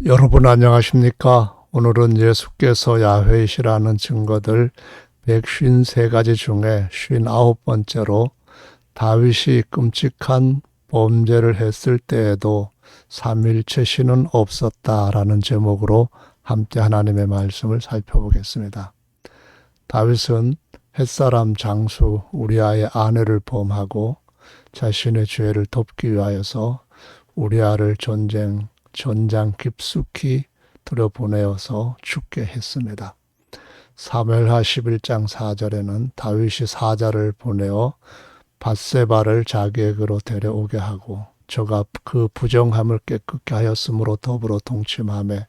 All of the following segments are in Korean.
여러분 안녕하십니까? 오늘은 예수께서 야훼이시라는 증거들 153가지 중에 59번째로 다윗이 끔찍한 범죄를 했을 때에도 삼위일체 신은 없었다라는 제목으로 함께 하나님의 말씀을 살펴보겠습니다. 다윗은 햇사람 장수 우리아의 아내를 범하고 자신의 죄를 덮기 위하여서 우리아를 전장 깊숙이 들여보내어서 죽게 했습니다. 사무엘하 11장 4절에는 다윗이 사자를 보내어 밧세바를 자기에게로 데려오게 하고 저가 그 부정함을 깨끗게 하였으므로 더불어 동침하며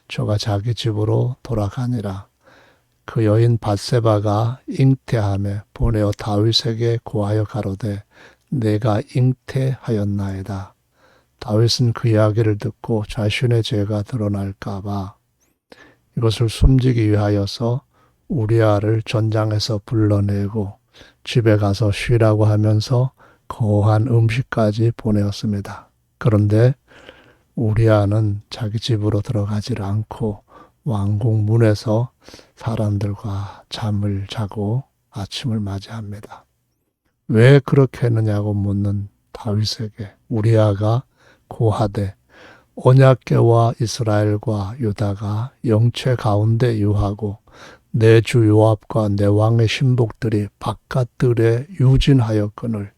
저가 자기 집으로 돌아가니라. 그 여인 밧세바가 잉태하며 보내어 다윗에게 고하여 가로되 내가 잉태하였나이다. 다윗은 그 이야기를 듣고 자신의 죄가 드러날까 봐 이것을 숨기기 위하여서 우리아를 전장에서 불러내고 집에 가서 쉬라고 하면서 거한 음식까지 보내었습니다. 그런데 우리아는 자기 집으로 들어가질 않고 왕궁 문에서 사람들과 잠을 자고 아침을 맞이합니다. 왜 그렇게 했느냐고 묻는 다윗에게 우리아가 고하되 언약궤와 이스라엘과 유다가 영체 가운데 유하고 내 주 요압과 내 왕의 신복들이 바깥들에 유진하였거늘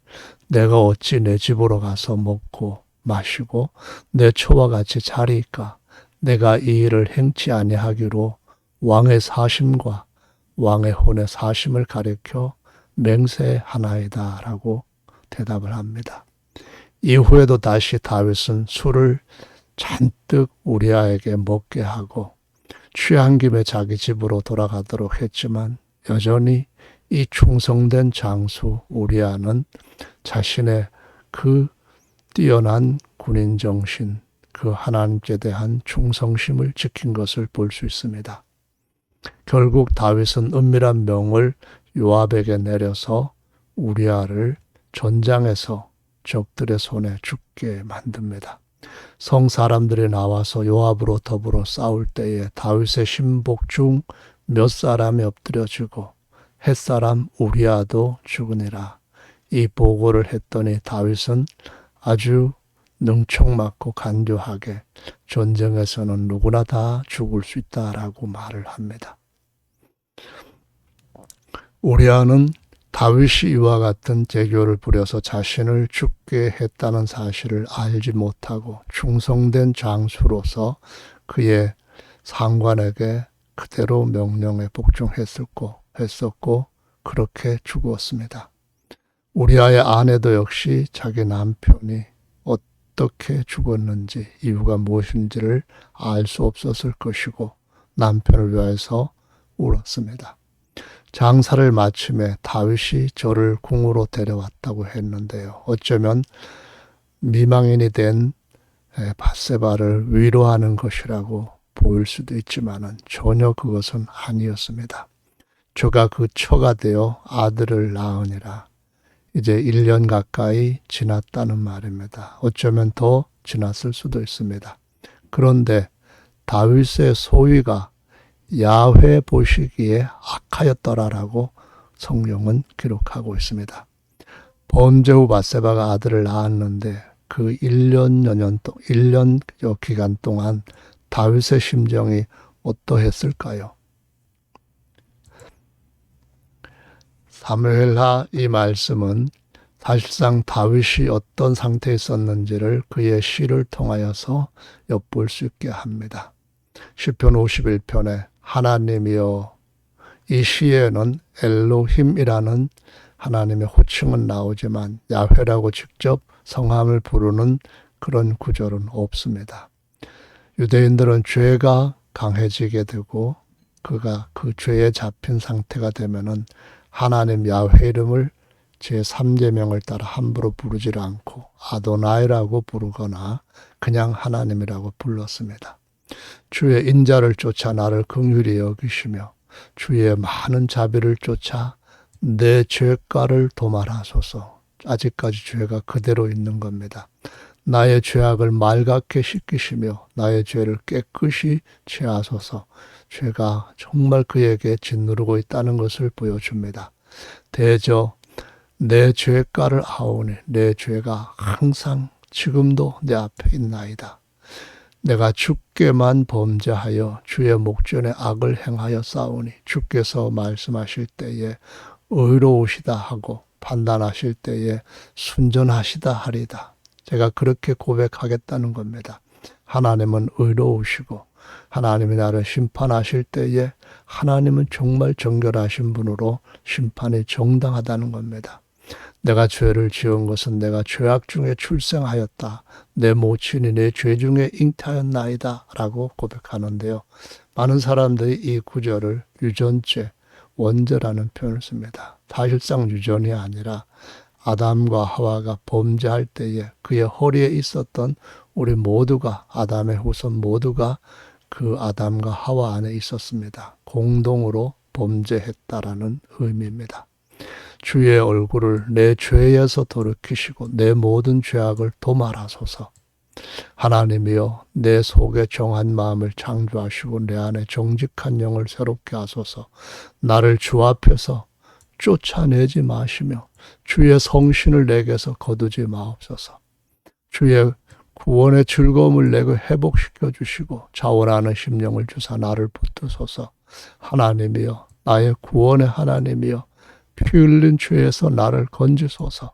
내가 어찌 내 집으로 가서 먹고 마시고 내 초와 같이 자리이까 내가 이 일을 행치 아니하기로 왕의 사심과 왕의 혼의 사심을 가리켜 맹세하나이다 라고 대답을 합니다. 이후에도 다시 다윗은 술을 잔뜩 우리아에게 먹게 하고 취한 김에 자기 집으로 돌아가도록 했지만 여전히 이 충성된 장수 우리아는 자신의 그 뛰어난 군인 정신, 그 하나님께 대한 충성심을 지킨 것을 볼 수 있습니다. 결국 다윗은 은밀한 명을 요압에게 내려서 우리아를 전장에서 적들의 손에 죽게 만듭니다. 성 사람들이 나와서 요압으로 더불어 싸울 때에 다윗의 신복 중 몇 사람이 엎드려 지고 햇사람 우리아도 죽으니라. 이 보고를 했더니 다윗은 아주 능청맞고 간교하게 전쟁에서는 누구나 다 죽을 수 있다라고 말을 합니다. 우리아는 다윗이 이와 같은 재교를 부려서 자신을 죽게 했다는 사실을 알지 못하고 충성된 장수로서 그의 상관에게 그대로 명령에 복종했었고 그렇게 죽었습니다. 우리아의 아내도 역시 자기 남편이 어떻게 죽었는지 이유가 무엇인지를 알 수 없었을 것이고 남편을 위하여서 울었습니다. 장사를 마침에 다윗이 저를 궁으로 데려왔다고 했는데요. 어쩌면 미망인이 된 밧세바를 위로하는 것이라고 보일 수도 있지만은 전혀 그것은 아니었습니다. 저가 그 처가 되어 아들을 낳으니라. 이제 1년 가까이 지났다는 말입니다. 어쩌면 더 지났을 수도 있습니다. 그런데 다윗의 소위가 야훼 보시기에 악하였더라라고 성경은 기록하고 있습니다. 범죄 후 밧세바가 아들을 낳았는데 그 1년여 기간 동안 다윗의 심정이 어떠했을까요? 사무엘하 이 말씀은 사실상 다윗이 어떤 상태에 있었는지를 그의 시를 통하여서 엿볼 수 있게 합니다. 시편 51편에 하나님이여, 이 시에는 엘로힘이라는 하나님의 호칭은 나오지만 야훼라고 직접 성함을 부르는 그런 구절은 없습니다. 유대인들은 죄가 강해지게 되고 그가 그 죄에 잡힌 상태가 되면은 하나님 야훼 이름을 제3계명을 따라 함부로 부르지 않고 아도나이라고 부르거나 그냥 하나님이라고 불렀습니다. 주의 인자를 쫓아 나를 긍휼히 여기시며 주의 많은 자비를 쫓아 내 죄가를 도말하소서. 아직까지 죄가 그대로 있는 겁니다. 나의 죄악을 맑게 씻기시며 나의 죄를 깨끗이 제하소서. 죄가 정말 그에게 짓누르고 있다는 것을 보여줍니다. 대저 내 죄가를 아오니 내 죄가 항상 지금도 내 앞에 있나이다. 내가 주께만 범죄하여 주의 목전에 악을 행하여 싸우니 주께서 말씀하실 때에 의로우시다 하고 판단하실 때에 순전하시다 하리다. 제가 그렇게 고백하겠다는 겁니다. 하나님은 의로우시고 하나님이 나를 심판하실 때에 하나님은 정말 정결하신 분으로 심판이 정당하다는 겁니다. 내가 죄를 지은 것은 내가 죄악 중에 출생하였다. 내 모친이 내 죄 중에 잉태하였나이다. 라고 고백하는데요. 많은 사람들이 이 구절을 유전죄, 원죄라는 표현을 씁니다. 사실상 유전이 아니라 아담과 하와가 범죄할 때에 그의 허리에 있었던 우리 모두가 아담의 후손 모두가 그 아담과 하와 안에 있었습니다. 공동으로 범죄했다라는 의미입니다. 주의 얼굴을 내 죄에서 돌이키시고 내 모든 죄악을 도말하소서. 하나님이여 내 속에 정한 마음을 창조하시고 내 안에 정직한 영을 새롭게 하소서. 나를 주 앞에서 쫓아내지 마시며 주의 성신을 내게서 거두지 마옵소서. 주의 구원의 즐거움을 내게 회복시켜 주시고 자원하는 심령을 주사 나를 붙드소서. 하나님이여 나의 구원의 하나님이여 피 흘린 죄에서 나를 건지소서.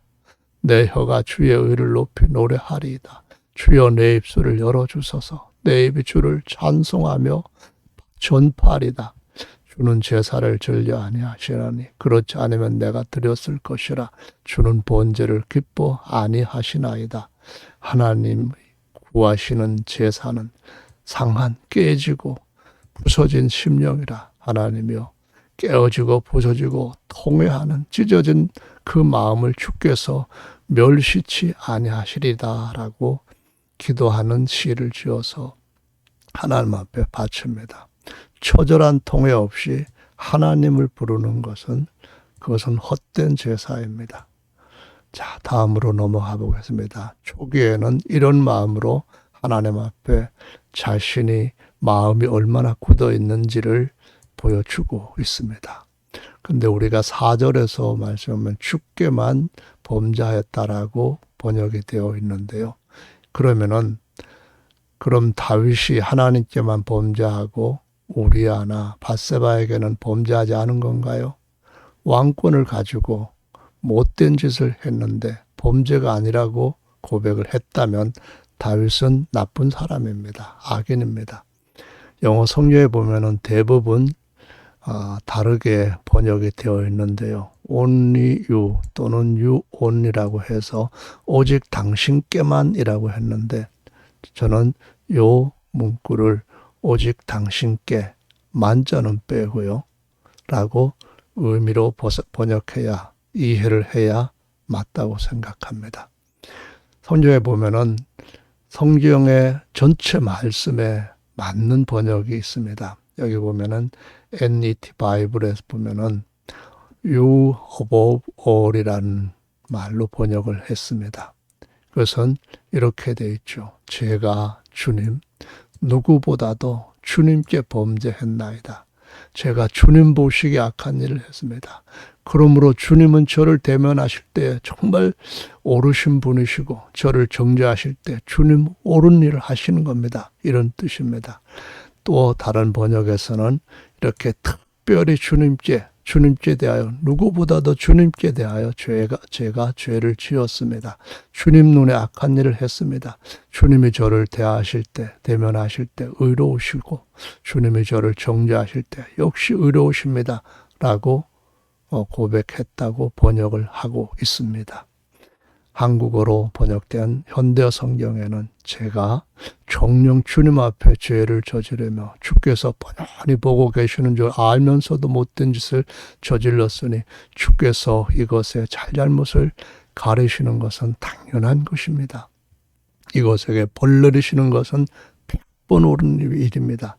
내 혀가 주의 의를 높이 노래하리이다. 주여 내 입술을 열어주소서. 내 입이 주를 찬송하며 전파하리다. 주는 제사를 즐겨 아니하시나니 그렇지 않으면 내가 드렸을 것이라. 주는 번제를 기뻐 아니하시나이다. 하나님 구하시는 제사는 상한 깨지고 부서진 심령이라. 하나님이여 깨어지고 부서지고 통회하는 찢어진 그 마음을 주께서 멸시치 아니하시리다 라고 기도하는 시를 지어서 하나님 앞에 바칩니다. 처절한 통회 없이 하나님을 부르는 것은 그것은 헛된 제사입니다. 자, 다음으로 넘어가 보겠습니다. 초기에는 이런 마음으로 하나님 앞에 자신이 마음이 얼마나 굳어 있는지를 보여주고 있습니다. 근데 우리가 4절에서 말씀하면 주께만 범죄하였다라고 번역이 되어 있는데요. 그럼 다윗이 하나님께만 범죄하고 우리아나 밧세바에게는 범죄하지 않은 건가요? 왕권을 가지고 못된 짓을 했는데 범죄가 아니라고 고백을 했다면 다윗은 나쁜 사람입니다. 악인입니다. 영어 성경에 보면은 대부분 다르게 번역이 되어 있는데요. only you 또는 you only라고 해서 오직 당신께만이라고 했는데 저는 요 문구를 오직 당신께 만자는 빼고요 라고 의미로 번역해야 이해를 해야 맞다고 생각합니다. 성경에 보면은 성경의 전체 말씀에 맞는 번역이 있습니다. 여기 보면은 NET 바이블에서 보면은 you above all이라는 말로 번역을 했습니다. 그것은 이렇게 되어 있죠. 제가 주님 누구보다도 주님께 범죄했나이다. 제가 주님 보시기에 악한 일을 했습니다. 그러므로 주님은 저를 대면하실 때 정말 옳으신 분이시고 저를 정죄하실 때 주님 옳은 일을 하시는 겁니다. 이런 뜻입니다. 또 다른 번역에서는 이렇게 특별히 주님께 대하여 누구보다도 주님께 대하여 제가 죄를 지었습니다. 주님 눈에 악한 일을 했습니다. 주님이 저를 대하실 때 대면하실 때 의로우시고 주님이 저를 정죄하실 때 역시 의로우십니다. 라고 고백했다고 번역을 하고 있습니다. 한국어로 번역된 현대 성경에는 제가 정녕 주님 앞에 죄를 저지르며 주께서 뻔히 보고 계시는 줄 알면서도 못된 짓을 저질렀으니 주께서 이것의 잘잘못을 가리시는 것은 당연한 것입니다. 이것에게 벌 내리시는 것은 100번 옳은 일입니다.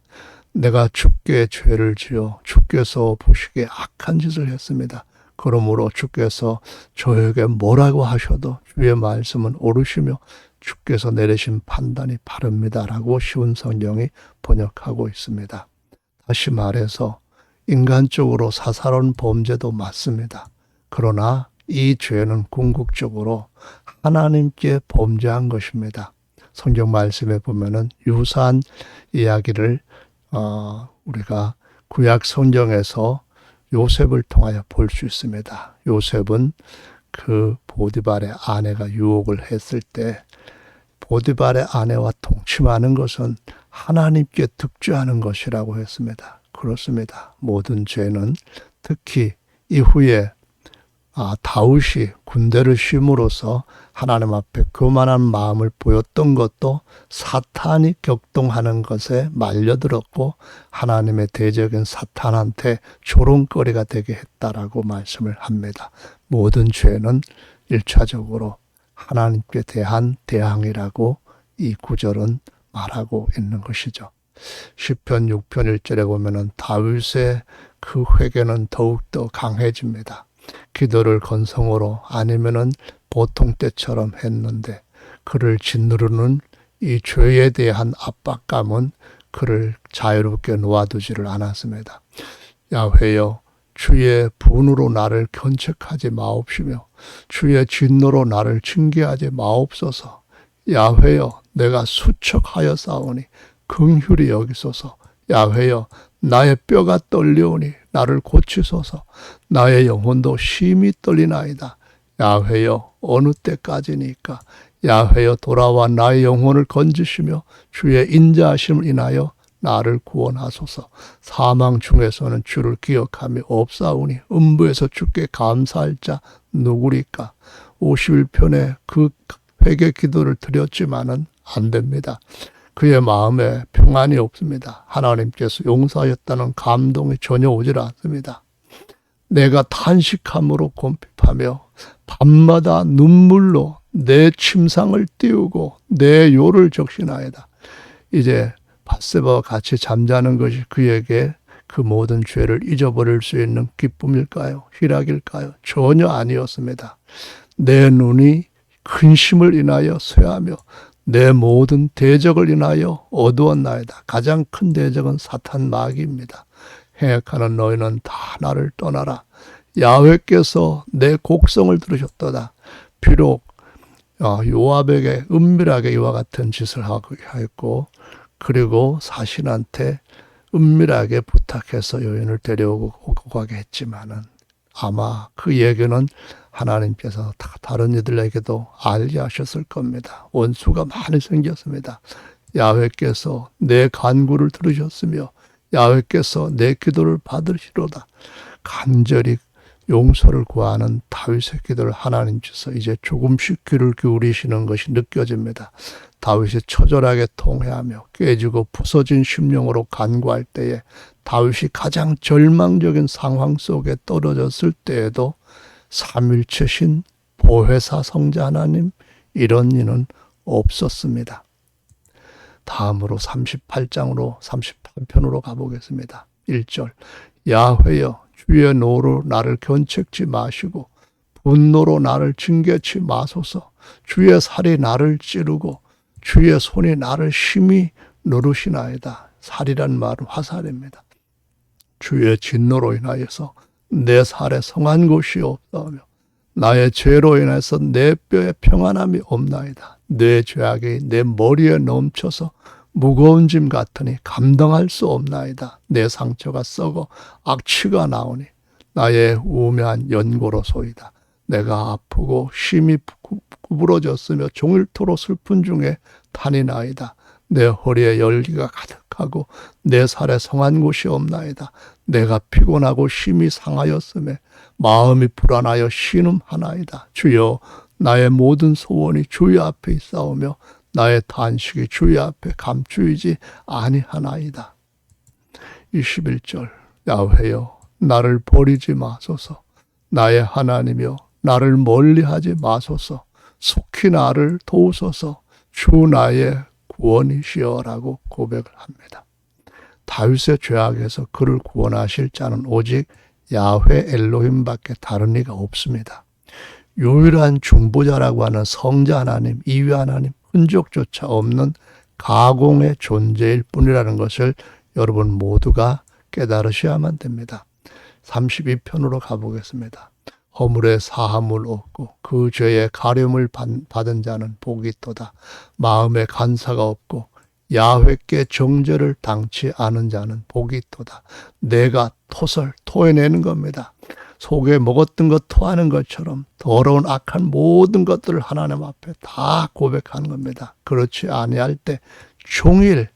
내가 주께 죄를 지어 주께서 보시기에 악한 짓을 했습니다. 그러므로 주께서 저에게 뭐라고 하셔도 주의 말씀은 옳으시며 주께서 내리신 판단이 바릅니다라고 쉬운 성경이 번역하고 있습니다. 다시 말해서 인간적으로 사사로운 범죄도 맞습니다. 그러나 이 죄는 궁극적으로 하나님께 범죄한 것입니다. 성경 말씀에 보면은 유사한 이야기를 우리가 구약 성경에서 요셉을 통하여 볼 수 있습니다. 요셉은 그 보디발의 아내가 유혹을 했을 때 보디발의 아내와 동침하는 것은 하나님께 득죄하는 것이라고 했습니다. 그렇습니다. 모든 죄는 특히 이후에 다윗이 군대를 쉼으로써 하나님 앞에 교만한 마음을 보였던 것도 사탄이 격동하는 것에 말려들었고 하나님의 대적인 사탄한테 조롱거리가 되게 했다라고 말씀을 합니다. 모든 죄는 1차적으로 하나님께 대한 대항이라고 이 구절은 말하고 있는 것이죠. 시편 6편 1절에 보면은 다윗의 그 회개는 더욱더 강해집니다. 기도를 건성으로 아니면은 보통 때처럼 했는데 그를 짓누르는 이 죄에 대한 압박감은 그를 자유롭게 놓아두지를 않았습니다. 야훼여 주의 분으로 나를 견책하지 마옵시며 주의 진노로 나를 징계하지 마옵소서. 야훼여 내가 수척하여 싸우니 긍휼히 여기소서. 야훼여 나의 뼈가 떨려오니 나를 고치소서. 나의 영혼도 심히 떨리나이다. 야훼여 어느 때까지니까. 야훼여 돌아와 나의 영혼을 건지시며 주의 인자하심을 인하여 나를 구원하소서. 사망 중에서는 주를 기억함이 없사오니 음부에서 주께 감사할 자 누구리까. 51편에 그 회개 기도를 드렸지만은 안 됩니다. 그의 마음에 평안이 없습니다. 하나님께서 용서하였다는 감동이 전혀 오질 않습니다. 내가 탄식함으로 곰핍하며 밤마다 눈물로 내 침상을 띄우고 내 요를 적신하이다. 이제 밧세바와 같이 잠자는 것이 그에게 그 모든 죄를 잊어버릴 수 있는 기쁨일까요? 희락일까요? 전혀 아니었습니다. 내 눈이 근심을 인하여 쇠하며 내 모든 대적을 인하여 어두웠나이다. 가장 큰 대적은 사탄 마귀입니다. 행악하는 너희는 다 나를 떠나라. 야훼께서 내 곡성을 들으셨도다. 비록 요압에게 은밀하게 이와 같은 짓을 하였고 그리고 사신한테 은밀하게 부탁해서 여인을 데려오고 가게 했지만은 아마 그 얘기는 하나님께서 다른 이들에게도 알게 하셨을 겁니다. 원수가 많이 생겼습니다. 야훼께서 내 간구를 들으셨으며 야훼께서 내 기도를 받으시로다. 간절히 용서를 구하는 다윗의 기도를 하나님께서 이제 조금씩 귀를 기울이시는 것이 느껴집니다. 다윗이 처절하게 통회하며 깨지고 부서진 심령으로 간구할 때에 다윗이 가장 절망적인 상황 속에 떨어졌을 때에도 삼일체신 보혜사 성자 하나님 이런 이는 없었습니다. 다음으로 38장으로 38편으로 가보겠습니다. 1절 야훼여 주의 노로 나를 견책지 마시고 분노로 나를 징계치 마소서. 주의 살이 나를 찌르고 주의 손이 나를 심히 누르시나이다. 살이란 말은 화살입니다. 주의 진노로 인하여서 내 살에 성한 곳이 없사오며 나의 죄로 인해서 내 뼈에 평안함이 없나이다. 내 죄악이 내 머리에 넘쳐서 무거운 짐 같으니 감당할 수 없나이다. 내 상처가 썩어 악취가 나오니 나의 우매한 연고로소이다. 내가 아프고 심히 구부러졌으며 종일토록 슬픈 중에 탄이 나이다. 내 허리에 열기가 가득하고 내 살에 성한 곳이 없나이다. 내가 피곤하고 심히 상하였음에 마음이 불안하여 신음하나이다. 주여 나의 모든 소원이 주의 앞에 있사오며 나의 탄식이 주의 앞에 감추이지 아니하나이다. 21절 야훼여 나를 버리지 마소서. 나의 하나님이여 나를 멀리하지 마소서. 속히 나를 도우소서. 주 나의 구원이시여라고 고백을 합니다. 다윗의 죄악에서 그를 구원하실 자는 오직 야훼 엘로힘밖에 다른 이가 없습니다. 유일한 중보자라고 하는 성자 하나님, 이위 하나님 흔적조차 없는 가공의 존재일 뿐이라는 것을 여러분 모두가 깨달으셔야만 됩니다. 32편으로 가보겠습니다. 허물에 사함을 얻고 그 죄의 가려움을 받은 자는 복이 있도다. 마음에 간사가 없고 야훼께 정죄를 당치 않은 자는 복이 있도다. 내가 토해내는 겁니다. 속에 먹었던 것 토하는 것처럼 더러운 악한 모든 것들을 하나님 앞에 다 고백하는 겁니다. 그렇지 아니할 때 종일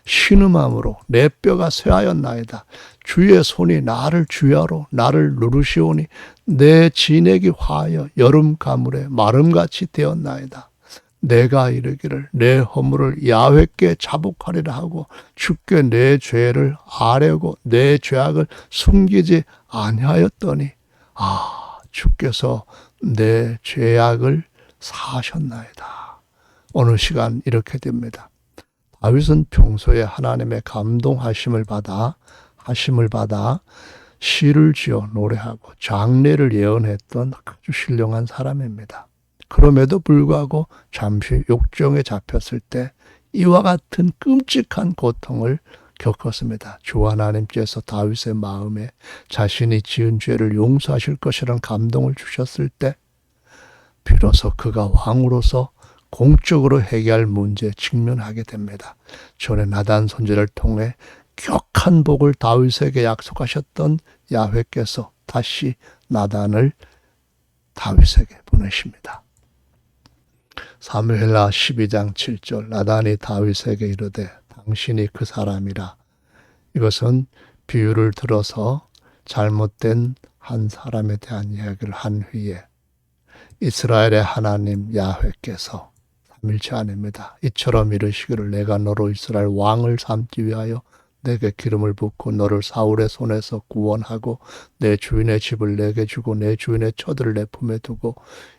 신음함으로 내 뼈가 쇠하였나이다. 주의 손이 나를 주야로 나를 누르시오니 내 진액이 화하여 여름 가물에 마름같이 되었나이다. 내가 이르기를 내 허물을 야훼께 자복하리라 하고 주께 내 죄를 아뢰고 내 죄악을 숨기지 아니하였더니 주께서 내 죄악을 사하셨나이다. 어느 시간 이렇게 됩니다. 다윗은 평소에 하나님의 감동하심을 받아 시를 지어 노래하고 장례를 예언했던 아주 신령한 사람입니다. 그럼에도 불구하고 잠시 욕정에 잡혔을 때 이와 같은 끔찍한 고통을 겪었습니다. 주 하나님께서 다윗의 마음에 자신이 지은 죄를 용서하실 것이라는 감동을 주셨을 때 비로소 그가 왕으로서 공적으로 해결할 문제에 직면하게 됩니다. 전에 나단 선지자를 통해 격한 복을 다윗에게 약속하셨던 야훼께서 다시 나단을 다윗에게 보내십니다. 사무엘하 12장 7절 나단이 다윗에게 이르되 당신이 그 사람이라. 이것은 비유를 들어서 잘못된 한 사람에 대한 이야기를 한 후에 이스라엘의 하나님 야훼께서 삼일체 아닙니다. 이처럼 이르시기를 내가 너로 이스라엘 왕을 삼기 위하여 내게 기름을 붓고 너를 사울의 손에서 구원하고 내 주인의 집을 내게 주고 내 주인의 처들을 내 품에 두고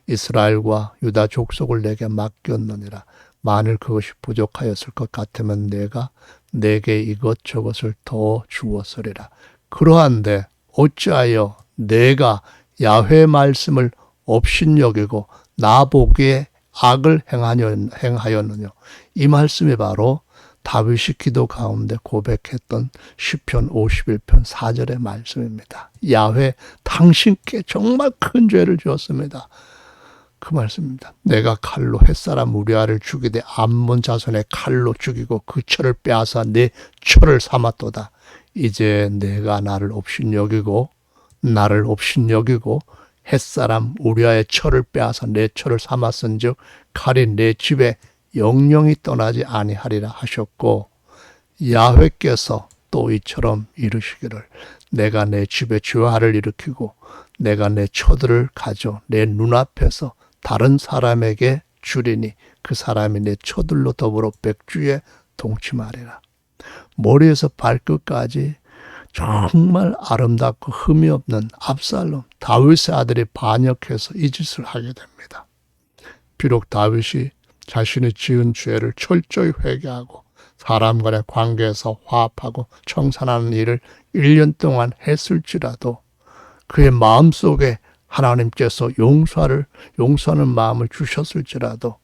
이스라엘과 유다 족속을 내게 맡겼느니라. 만일 그것이 부족하였을 것 같으면 내가 내게 이것저것을 더 주었으리라. 그러한데 어찌하여 내가 야훼의 말씀을 업신여기고 나보기에 악을 행하였느냐. 이 말씀이 바로 다윗이 기도 가운데 고백했던 시편 51편 4절의 말씀입니다. 야훼 당신께 정말 큰 죄를 지었습니다. 그 말씀입니다. 내가 칼로 햇사람 우리아를 죽이되 암몬 자손의 칼로 죽이고 그 철을 빼앗아 내 철을 삼았도다. 이제 내가 나를 업신여기고 햇사람 우리아의 철을 빼앗아 내 철을 삼았은즉 칼이 내 집에 영영이 떠나지 아니하리라 하셨고 야훼께서 또 이처럼 이르시기를 내가 내 집에 죄화를 일으키고 내가 내 처들을 가져 내 눈앞에서 다른 사람에게 주리니 그 사람이 내 처들로 더불어 백주에 동침하리라. 머리에서 발끝까지 정말 아름답고 흠이 없는 압살롬 다윗의 아들이 반역해서 이 짓을 하게 됩니다. 비록 다윗이 자신이 지은 죄를 철저히 회개하고 사람 간의 관계에서 화합하고 청산하는 일을 1년 동안 했을지라도 그의 마음속에 하나님께서 용서하는 마음을 주셨을지라도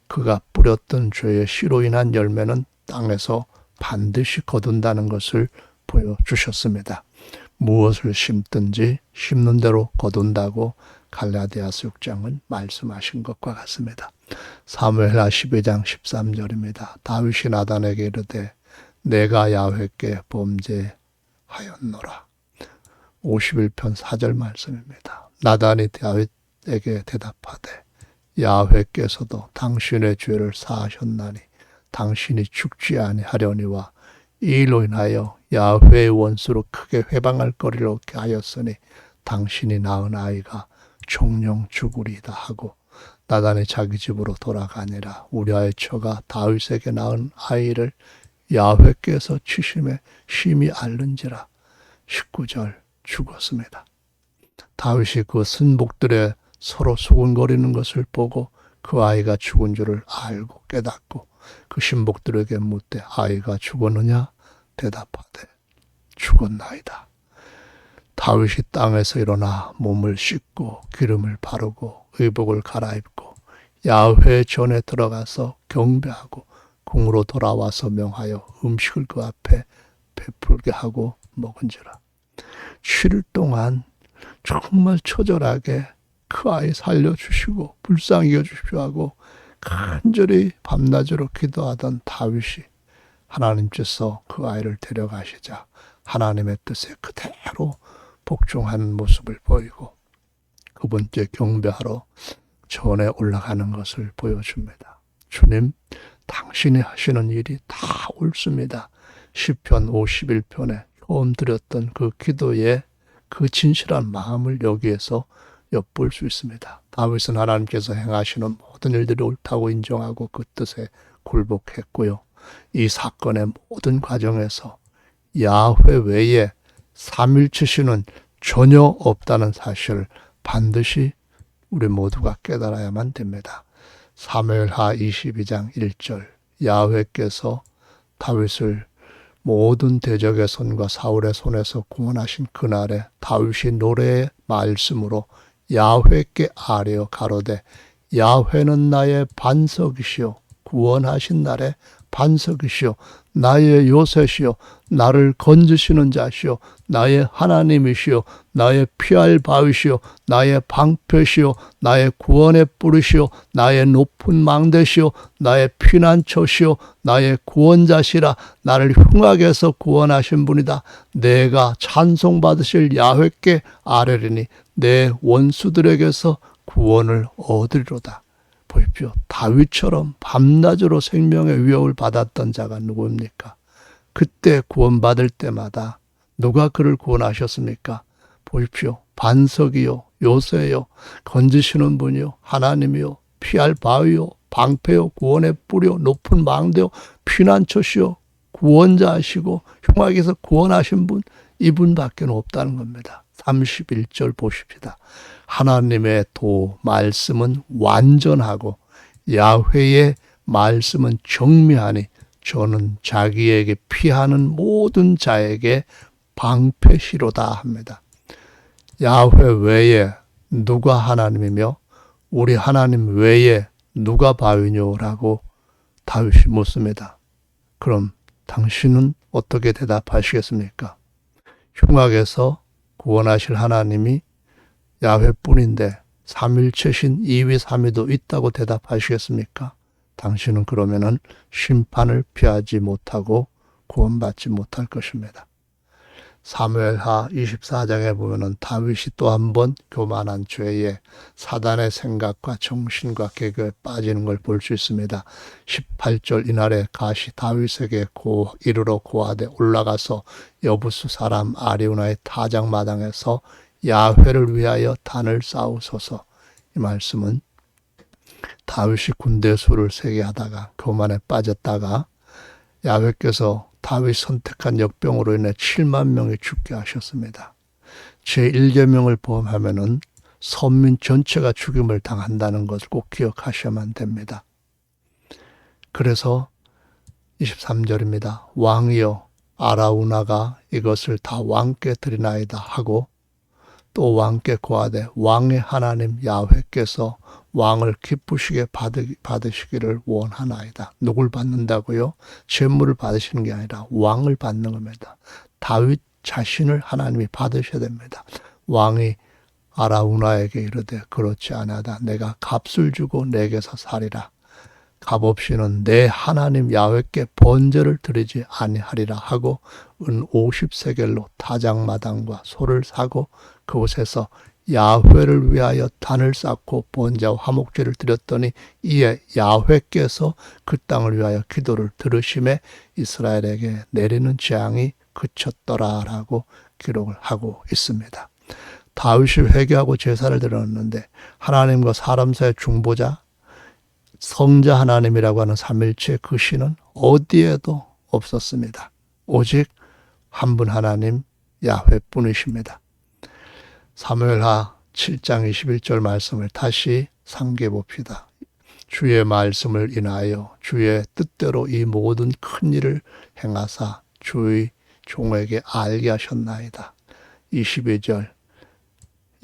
그가 뿌렸던 죄의 씨로 인한 열매는 땅에서 반드시 거둔다는 것을 보여주셨습니다. 무엇을 심든지 심는 대로 거둔다고 갈라디아서 6장은 말씀하신 것과 같습니다. 사무엘하 12장 13절입니다. 다윗이 나단에게 이르되 내가 야훼께 범죄하였노라. 51편 4절 말씀입니다. 나단이 다윗에게 대답하되 야훼께서도 당신의 죄를 사하셨나니 당신이 죽지 아니하려니와 이 일로 인하여 야훼의 원수로 크게 회방할 거리를 얻게 하였으니 당신이 낳은 아이가 종령 죽으리이다 하고 나단이 자기 집으로 돌아가니라. 우리아의 처가 다윗에게 낳은 아이를 야훼께서 치심에 심히 앓는지라. 19절 죽었습니다. 다윗이 그 순복들의 서로 수군거리는 것을 보고 그 아이가 죽은 줄을 알고 깨닫고 그 신복들에게 묻되 아이가 죽었느냐? 대답하되 죽었나이다. 다윗이 땅에서 일어나 몸을 씻고 기름을 바르고 의복을 갈아입고 야훼 전에 들어가서 경배하고 궁으로 돌아와서 명하여 음식을 그 앞에 베풀게 하고 먹은지라. 7일 동안 정말 처절하게 그 아이 살려주시고 불쌍히 여주십시오 하고 간절히 밤낮으로 기도하던 다윗이 하나님께서 그 아이를 데려가시자 하나님의 뜻에 그대로 복종하는 모습을 보이고 그 번째 경배하러 전에 올라가는 것을 보여줍니다. 주님, 당신이 하시는 일이 다 옳습니다. 시편 51편에 처음 드렸던 그 기도의 그 진실한 마음을 여기에서 엿볼 수 있습니다. 다윗은 하나님께서 행하시는 모든 일들이 옳다고 인정하고 그 뜻에 굴복했고요. 이 사건의 모든 과정에서 야훼 외에 삼일체신은 전혀 없다는 사실을 반드시 우리 모두가 깨달아야만 됩니다. 사무엘하 22장 1절 야훼께서 다윗을 모든 대적의 손과 사울의 손에서 구원하신 그날에 다윗이 노래의 말씀으로 야훼께 아뢰어 가로되 야훼는 나의 반석이시요 구원하신 날에 반석이시요 나의 요새시요 나를 건지시는 자시요 나의 하나님이시요 나의 피할 바위시요 나의 방패시요 나의 구원의 뿌리시요 나의 높은 망대시요 나의 피난처시요 나의 구원자시라. 나를 흉악에서 구원하신 분이다. 내가 찬송받으실 야훼께 아뢰리니 내 원수들에게서 구원을 얻으리로다. 보십시오. 다윗처럼 밤낮으로 생명의 위협을 받았던 자가 누구입니까? 그때 구원받을 때마다 누가 그를 구원하셨습니까? 보십시오. 반석이요, 요새요, 건지시는 분이요, 하나님이요, 피할 바위요, 방패요, 구원의 뿌리요, 높은 망대요, 피난처시요, 구원자시고 흉악에서 구원하신 분, 이분밖에 없다는 겁니다. 31절 보십시다. 하나님의 말씀은 완전하고 야훼의 말씀은 정미하니 저는 자기에게 피하는 모든 자에게 방패시로다 합니다. 야훼 외에 누가 하나님이며 우리 하나님 외에 누가 바위뇨라고 다윗이 묻습니다. 그럼 당신은 어떻게 대답하시겠습니까? 흉악에서 구원하실 하나님이 야훼뿐인데 삼일체신 2위 3위도 있다고 대답하시겠습니까? 당신은 그러면은 심판을 피하지 못하고 구원받지 못할 것입니다. 사무엘하 24장에 보면은 다윗이 또 한 번 교만한 죄에 사단의 생각과 정신과 계교에 빠지는 걸 볼 수 있습니다. 18절 이날에 가시 다윗에게 이르러 고하되 올라가서 여부수 사람 아리우나의 타작마당에서 야훼를 위하여 단을 쌓으소서. 이 말씀은 다윗이 군대 수를 세게 하다가 교만에 빠졌다가 야훼께서 다윗 선택한 역병으로 인해 7만 명이 죽게 하셨습니다. 제1계명을 포함하면은 선민 전체가 죽임을 당한다는 것을 꼭 기억하셔야만 됩니다. 그래서 23절입니다. 왕이여 아라우나가 이것을 다 왕께 드리나이다 하고 또 왕께 고하되 왕의 하나님 야훼께서 왕을 기쁘시게 받으시기를 원하나이다. 누굴 받는다고요? 재물을 받으시는 게 아니라 왕을 받는 겁니다. 다윗 자신을 하나님이 받으셔야 됩니다. 왕이 아라우나에게 이르되 그렇지 아니하다. 내가 값을 주고 내게서 살이라. 값 없이는 내 하나님 야훼께 번제를 드리지 아니하리라 하고 은 50세겔로 타작마당과 소를 사고 그곳에서 야훼를 위하여 단을 쌓고 번제와 화목제를 드렸더니 이에 야훼께서 그 땅을 위하여 기도를 들으심에 이스라엘에게 내리는 재앙이 그쳤더라라고 기록을 하고 있습니다. 다윗이 회개하고 제사를 드렸는데 하나님과 사람 사이의 중보자 성자 하나님이라고 하는 삼일체 그 신은 어디에도 없었습니다. 오직 한 분 하나님 야훼뿐이십니다. 사무엘하 7장 21절 말씀을 다시 상기해 봅시다. 주의 말씀을 인하여 주의 뜻대로 이 모든 큰 일을 행하사 주의 종에게 알게 하셨나이다. 22절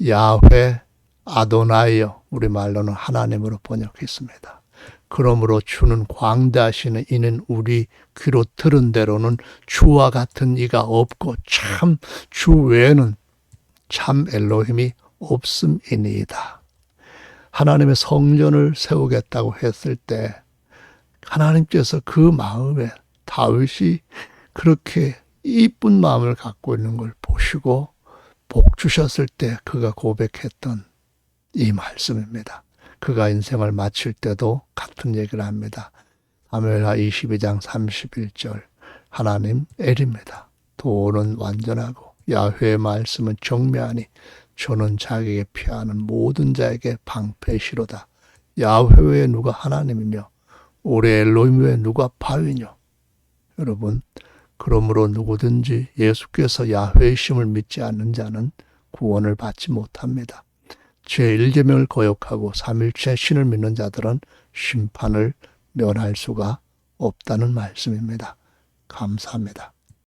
야훼 아도나이여, 우리말로는 하나님으로 번역했습니다. 그러므로 주는 광대하시는 이는 우리 귀로 들은 대로는 주와 같은 이가 없고 참 주 외에는 참 엘로힘이 없음이니이다. 하나님의 성전을 세우겠다고 했을 때 하나님께서 그 마음에 다윗이 그렇게 이쁜 마음을 갖고 있는 걸 보시고 복 주셨을 때 그가 고백했던 이 말씀입니다. 그가 인생을 마칠 때도 같은 얘기를 합니다. 사무엘하 22장 31절 하나님 엘입니다. 도는 완전하고 야훼의 말씀은 정매하니 저는 자기에게 피하는 모든 자에게 방패시로다. 야훼 외에 누가 하나님이며 올해 엘로힘 외에 누가 바위뇨. 여러분, 그러므로 누구든지 예수께서 야훼이심을 믿지 않는 자는 구원을 받지 못합니다. 제1계명을 거역하고 삼일체 신을 믿는 자들은 심판을 면할 수가 없다는 말씀입니다. 감사합니다.